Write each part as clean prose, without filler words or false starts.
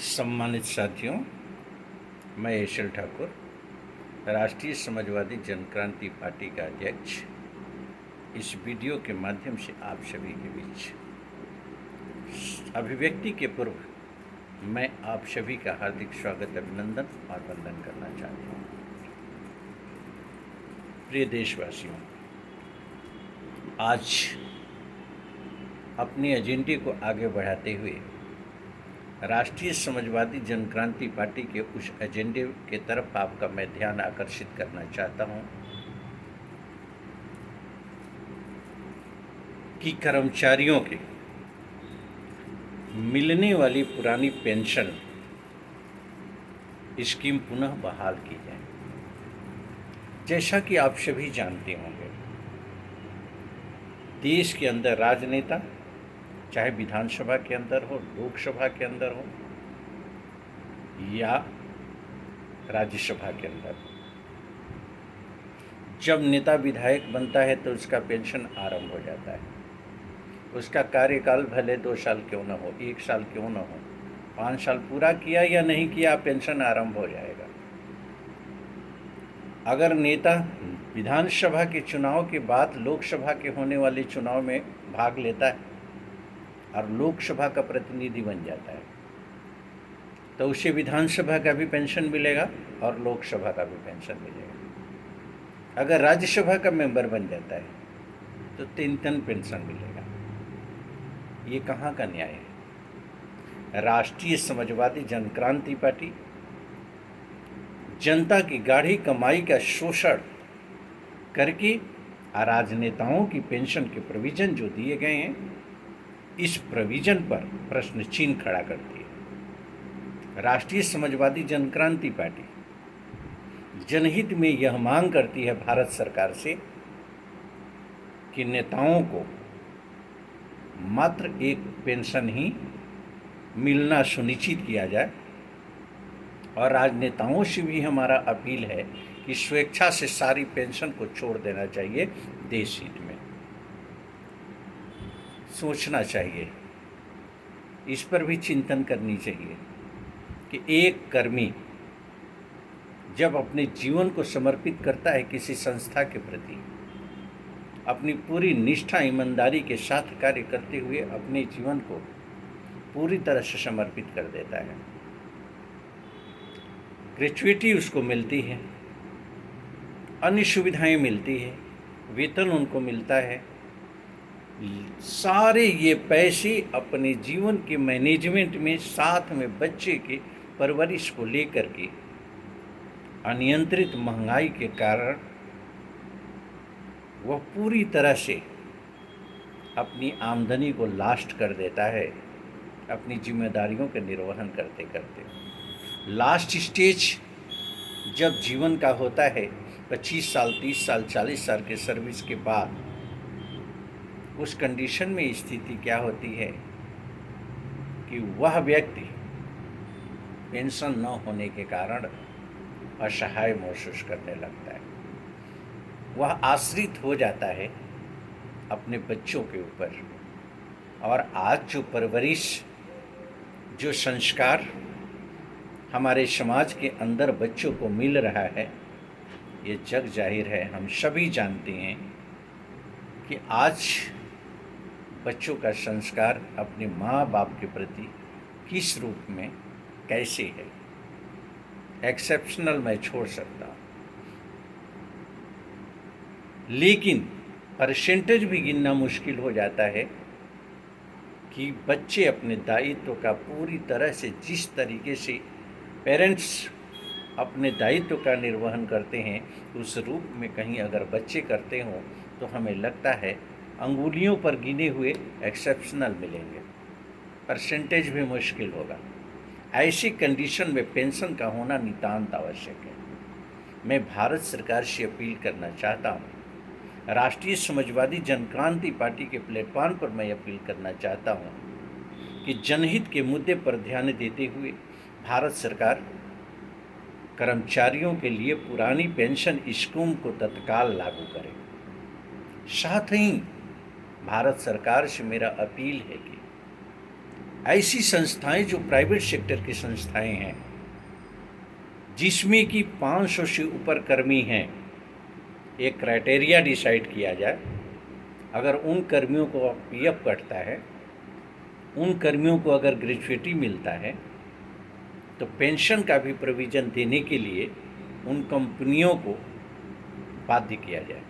सम्मानित साथियों, मैं एशल ठाकुर, राष्ट्रीय समाजवादी जनक्रांति पार्टी का अध्यक्ष, इस वीडियो के माध्यम से आप सभी के बीच अभिव्यक्ति के पूर्व मैं आप सभी का हार्दिक स्वागत, अभिनंदन और वंदन करना चाहता हूँ। प्रिय देशवासियों, आज अपने एजेंडे को आगे बढ़ाते हुए राष्ट्रीय समाजवादी जनक्रांति पार्टी के उस एजेंडे के तरफ आपका मैं ध्यान आकर्षित करना चाहता हूं कि कर्मचारियों के मिलने वाली पुरानी पेंशन स्कीम पुनः बहाल की जाए। जैसा कि आप सभी जानते होंगे, देश के अंदर राजनेता, चाहे विधानसभा के अंदर हो, लोकसभा के अंदर हो या राज्यसभा के अंदर, जब नेता विधायक बनता है तो उसका पेंशन आरंभ हो जाता है। उसका कार्यकाल भले 2 साल क्यों न हो, 1 साल क्यों न हो, 5 साल पूरा किया या नहीं किया, पेंशन आरंभ हो जाएगा। अगर नेता विधानसभा के चुनाव के बाद लोकसभा के होने वाले चुनाव में भाग लेता है और लोकसभा का प्रतिनिधि बन जाता है, तो उसे विधानसभा का भी पेंशन मिलेगा और लोकसभा का भी पेंशन मिलेगा। अगर राज्यसभा का मेंबर बन जाता है तो 3 पेंशन मिलेगा। ये कहाँ का न्याय है? राष्ट्रीय समाजवादी जनक्रांति पार्टी जनता की गाढ़ी कमाई का शोषण करके राजनेताओं की पेंशन के प्रोविजन जो दिए गए हैं, इस प्रोविजन पर प्रश्न चिन्ह खड़ा करती है। राष्ट्रीय समाजवादी जनक्रांति पार्टी जनहित में यह मांग करती है भारत सरकार से कि नेताओं को मात्र एक पेंशन ही मिलना सुनिश्चित किया जाए, और राजनेताओं से भी हमारा अपील है कि स्वेच्छा से सारी पेंशन को छोड़ देना चाहिए। देश हित में सोचना चाहिए, इस पर भी चिंतन करनी चाहिए कि एक कर्मी जब अपने जीवन को समर्पित करता है किसी संस्था के प्रति, अपनी पूरी निष्ठा ईमानदारी के साथ कार्य करते हुए अपने जीवन को पूरी तरह से समर्पित कर देता है, ग्रेच्युइटी उसको मिलती है, अन्य सुविधाएं मिलती है, वेतन उनको मिलता है, सारे ये पैसे अपने जीवन के मैनेजमेंट में, साथ में बच्चे के परवरिश को लेकर के अनियंत्रित महंगाई के कारण वह पूरी तरह से अपनी आमदनी को लास्ट कर देता है, अपनी जिम्मेदारियों के निर्वहन करते करते। लास्ट स्टेज जब जीवन का होता है 25 साल, 30 साल, 40 साल के सर्विस के बाद, उस कंडीशन में स्थिति क्या होती है कि वह व्यक्ति पेंशन न होने के कारण असहाय महसूस करने लगता है। वह आश्रित हो जाता है अपने बच्चों के ऊपर, और आज जो परवरिश, जो संस्कार हमारे समाज के अंदर बच्चों को मिल रहा है, ये जग जाहिर है, हम सभी जानते हैं कि आज बच्चों का संस्कार अपने माँ बाप के प्रति किस रूप में, कैसे है। एक्सेप्शनल मैं छोड़ सकता हूँ, लेकिन परसेंटेज भी गिनना मुश्किल हो जाता है कि बच्चे अपने दायित्व का पूरी तरह से, जिस तरीके से पेरेंट्स अपने दायित्व का निर्वहन करते हैं, उस रूप में कहीं अगर बच्चे करते हों तो हमें लगता है अंगुलियों पर गिने हुए एक्सेप्शनल मिलेंगे, परसेंटेज भी मुश्किल होगा। ऐसी कंडीशन में पेंशन का होना नितांत आवश्यक है। मैं भारत सरकार से अपील करना चाहता हूँ, राष्ट्रीय समाजवादी जनक्रांति पार्टी के प्लेटफॉर्म पर मैं अपील करना चाहता हूँ कि जनहित के मुद्दे पर ध्यान देते हुए भारत सरकार कर्मचारियों के लिए पुरानी पेंशन स्कीम को तत्काल लागू करे। साथ ही भारत सरकार से मेरा अपील है कि ऐसी संस्थाएं जो प्राइवेट सेक्टर की संस्थाएं हैं, जिसमें कि 500 से ऊपर कर्मी हैं, एक क्राइटेरिया डिसाइड किया जाए। अगर उन कर्मियों को पीएफ कटता है, उन कर्मियों को अगर ग्रेच्युइटी मिलता है, तो पेंशन का भी प्रोविज़न देने के लिए उन कंपनियों को बाध्य किया जाए,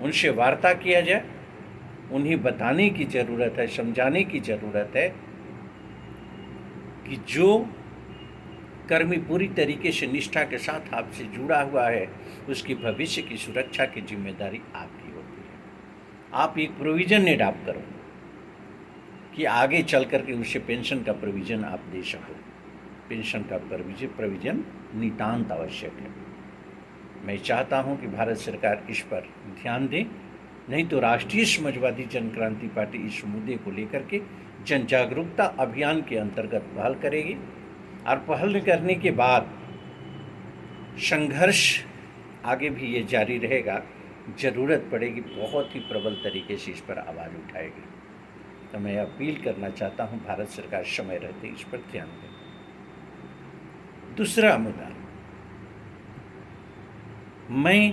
उनसे वार्ता किया जाए, उन्हें बताने की ज़रूरत है, समझाने की ज़रूरत है कि जो कर्मी पूरी तरीके से निष्ठा के साथ आपसे जुड़ा हुआ है, उसकी भविष्य की सुरक्षा की जिम्मेदारी आपकी होती है। आप एक प्रोविज़न एडॉप्ट करो कि आगे चल कर के उसे पेंशन का प्रोविज़न आप दे सको। पेंशन का प्रोविज़न नितांत आवश्यक है। मैं चाहता हूं कि भारत सरकार इस पर ध्यान दे, नहीं तो राष्ट्रीय समाजवादी जन क्रांति पार्टी इस मुद्दे को लेकर के जन जागरूकता अभियान के अंतर्गत पहल करेगी, और पहल करने के बाद संघर्ष आगे भी ये जारी रहेगा। ज़रूरत पड़ेगी बहुत ही प्रबल तरीके से इस पर आवाज़ उठाएगी। तो मैं अपील करना चाहता हूं, भारत सरकार समय रहते इस पर ध्यान दें। दूसरा मुद्दा, मैं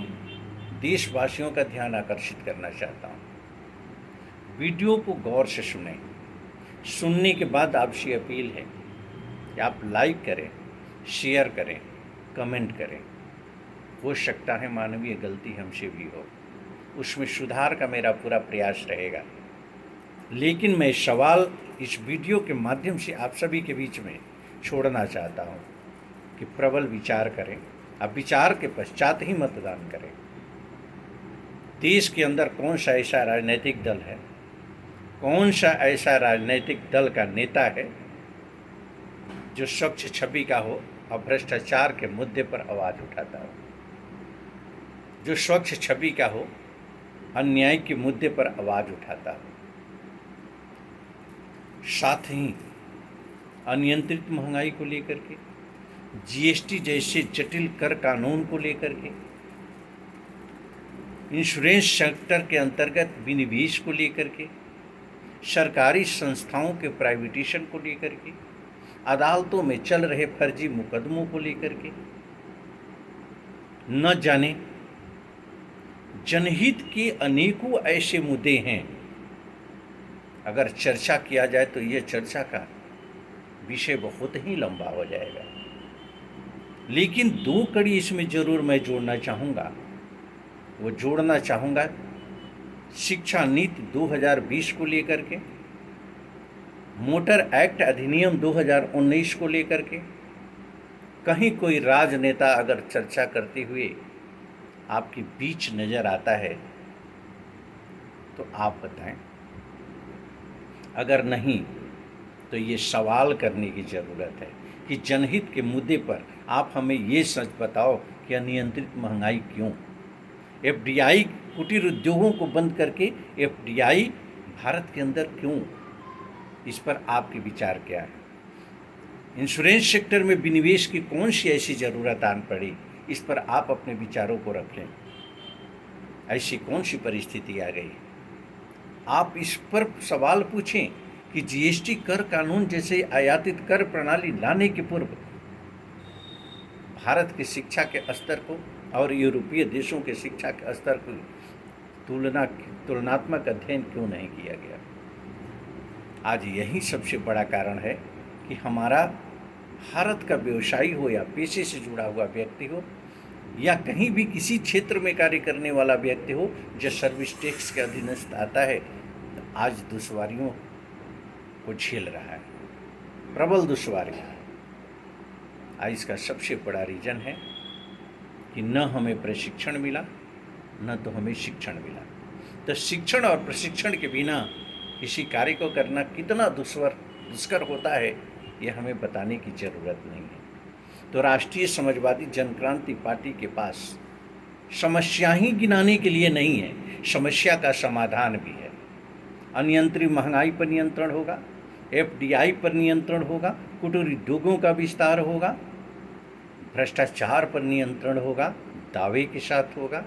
देशवासियों का ध्यान आकर्षित करना चाहता हूं। वीडियो को गौर से सुनें। सुनने के बाद आपसे अपील है कि आप लाइक करें, शेयर करें, कमेंट करें। हो सकता है मानवीय गलती हमसे भी हो, उसमें सुधार का मेरा पूरा प्रयास रहेगा। लेकिन मैं सवाल इस वीडियो के माध्यम से आप सभी के बीच में छोड़ना चाहता हूं कि प्रबल विचार करें, अब विचार के पश्चात ही मतदान करें। देश के अंदर कौन सा ऐसा राजनीतिक दल है, कौन सा ऐसा राजनीतिक दल का नेता है जो स्वच्छ छवि का हो और भ्रष्टाचार के मुद्दे पर आवाज़ उठाता हो, जो स्वच्छ छवि का हो, अन्याय के मुद्दे पर आवाज़ उठाता हो, साथ ही अनियंत्रित महंगाई को लेकर के, जीएसटी जैसे जटिल कर कानून को लेकर के, इंश्योरेंस सेक्टर के अंतर्गत विनिवेश को लेकर के, सरकारी संस्थाओं के प्राइवेटेशन को लेकर के, अदालतों में चल रहे फर्जी मुकदमों को लेकर के, न जाने जनहित के अनेकों ऐसे मुद्दे हैं। अगर चर्चा किया जाए तो ये चर्चा का विषय बहुत ही लंबा हो जाएगा। लेकिन दो कड़ी इसमें ज़रूर मैं जोड़ना चाहूँगा। वो जोड़ना चाहूँगा शिक्षा नीति 2020 को लेकर के, मोटर एक्ट अधिनियम 2019 को लेकर के। कहीं कोई राजनेता अगर चर्चा करते हुए आपके बीच नज़र आता है तो आप बताएं, अगर नहीं तो ये सवाल करने की ज़रूरत है कि जनहित के मुद्दे पर आप हमें ये सच बताओ कि अनियंत्रित महंगाई क्यों, एफडीआई कुटीर उद्योगों को बंद करके एफडीआई भारत के अंदर क्यों, इस पर आपके विचार क्या है। इंश्योरेंस सेक्टर में विनिवेश की कौन सी ऐसी ज़रूरत आन पड़ी, इस पर आप अपने विचारों को रखें। ऐसी कौन सी परिस्थिति आ गई, आप इस पर सवाल पूछें कि जीएसटी कर कानून जैसे आयातित कर प्रणाली लाने के पूर्व भारत की शिक्षा के स्तर को और यूरोपीय देशों के शिक्षा के स्तर को तुलनात्मक अध्ययन क्यों नहीं किया गया। आज यही सबसे बड़ा कारण है कि हमारा भारत का व्यवसायी हो या पेशे से जुड़ा हुआ व्यक्ति हो या कहीं भी किसी क्षेत्र में कार्य करने वाला व्यक्ति हो जो सर्विस टैक्स के अधीनस्थ आता है, तो आज दुश्वारियों को झेल रहा है, प्रबल दुश्वारियाँ। आज इसका सबसे बड़ा रीज़न है कि न हमें प्रशिक्षण मिला, न तो हमें शिक्षण मिला। तो शिक्षण और प्रशिक्षण के बिना किसी कार्य को करना कितना दुष्कर होता है, ये हमें बताने की ज़रूरत नहीं है। तो राष्ट्रीय समाजवादी जन क्रांति पार्टी के पास समस्या ही गिनाने के लिए नहीं है, समस्या का समाधान भी है। अनियंत्रित महंगाई पर नियंत्रण होगा, एफडीआई पर नियंत्रण होगा, कुटीर उद्योगों का विस्तार होगा, भ्रष्टाचार पर नियंत्रण होगा, दावे के साथ होगा,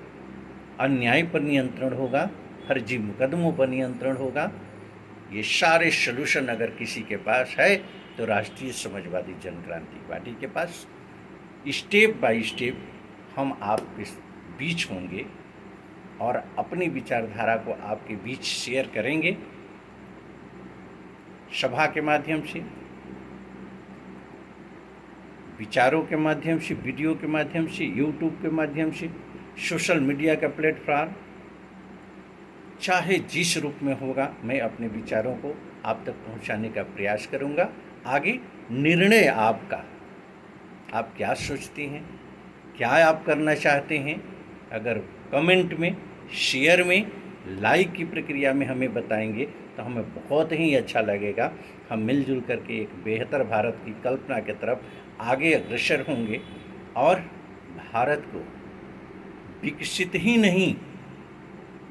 अन्याय पर नियंत्रण होगा, फर्जी मुकदमों पर नियंत्रण होगा, ये सारे सलूशन अगर किसी के पास है तो राष्ट्रीय समाजवादी जन क्रांति पार्टी के पास। स्टेप बाय स्टेप हम आपके बीच होंगे और अपनी विचारधारा को आपके बीच शेयर करेंगे, सभा के माध्यम से, विचारों के माध्यम से, वीडियो के माध्यम से, यूट्यूब के माध्यम से, सोशल मीडिया का प्लेटफॉर्म, चाहे जिस रूप में होगा मैं अपने विचारों को आप तक पहुंचाने का प्रयास करूंगा। आगे निर्णय आपका, आप क्या सोचते हैं, क्या आप करना चाहते हैं, अगर कमेंट में, शेयर में, लाइक की प्रक्रिया में हमें बताएंगे तो हमें बहुत ही अच्छा लगेगा। हम मिलजुल करके एक बेहतर भारत की कल्पना की तरफ आगे अग्रसर होंगे और भारत को विकसित ही नहीं,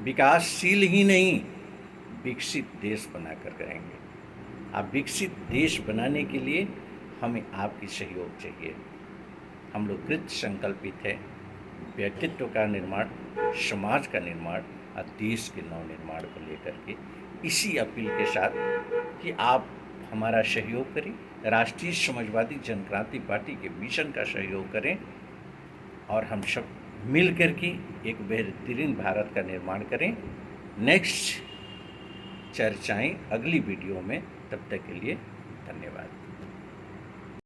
विकासशील ही नहीं, विकसित देश बनाकर करेंगे। अब विकसित देश बनाने के लिए हमें आपकी सहयोग चाहिए। हम लोग कृत संकल्पित है व्यक्तित्व का निर्माण, समाज का निर्माण और देश के नवनिर्माण को लेकर के। इसी अपील के साथ कि आप हमारा सहयोग करें, राष्ट्रीय समाजवादी जन क्रांति पार्टी के मिशन का सहयोग करें और हम सब मिल कर के एक बेहतरीन भारत का निर्माण करें। नेक्स्ट चर्चाएं अगली वीडियो में, तब तक के लिए धन्यवाद।